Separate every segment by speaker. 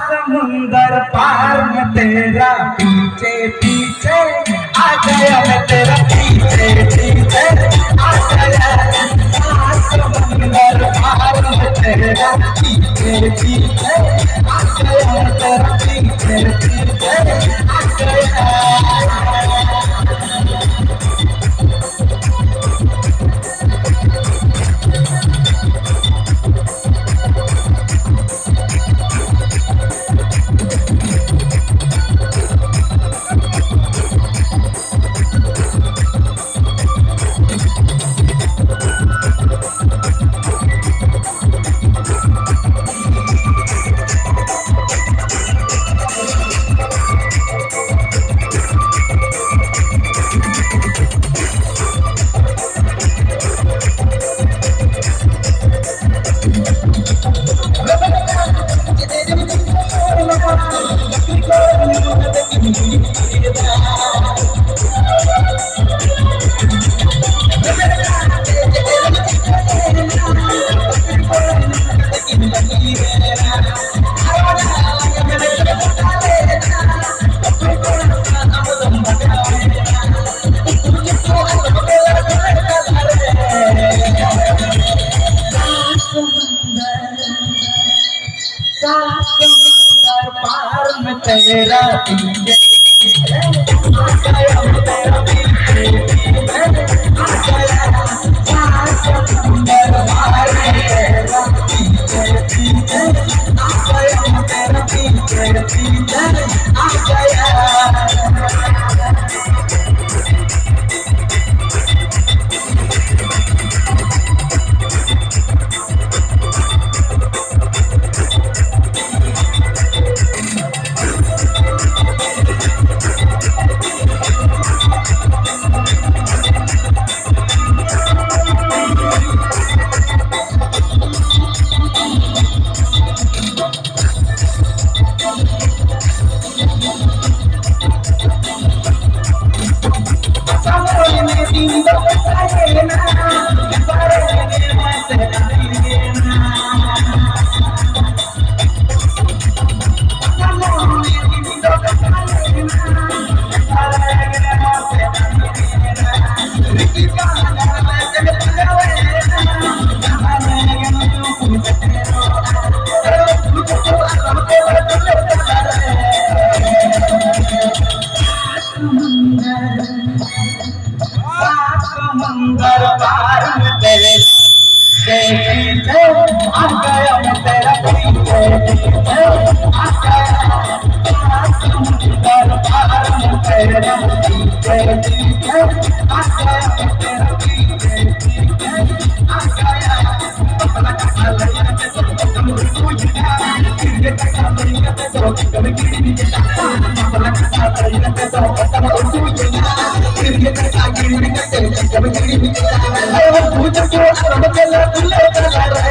Speaker 1: समुंदर पार में तेरा पीछे पीछे आ गया, मैं तेरा पीछे पीछे आ गया। समुंदर पार में तेरा पीछे पीछे आ गया, मैं तेरा पीछे पीछे आ गया। समुंदर पार में तेरा पीछे आ गया, तेरा पीछे आ गया। समुंदर पार में तेरा पीछे आ गया, तेरा पीछे आ गया। समुंदर पार में तेरे पीछे आ गया, मैं तेरा पीछे पीछे आ गया। समुंदर पार में तेरा पीछे पीछे आ गया, मैं तेरा पीछे पीछे आ गया।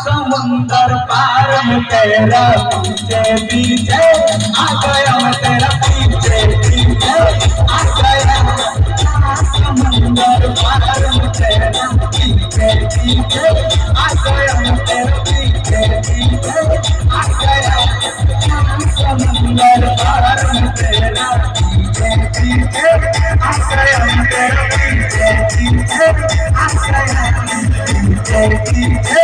Speaker 1: समुंदर पार में तेरा पीछे पीछे आ गया, मैं तेरा पीछे पीछे आ गया। समुंदर पार में तेरा पीछे पीछे आ गया, मैं तेरा पीछे पीछे आ गया। समुंदर पार में तेरा पीछे पीछे आ गया, मैं तेरा पीछे पीछे आ गया। पीछे पीछे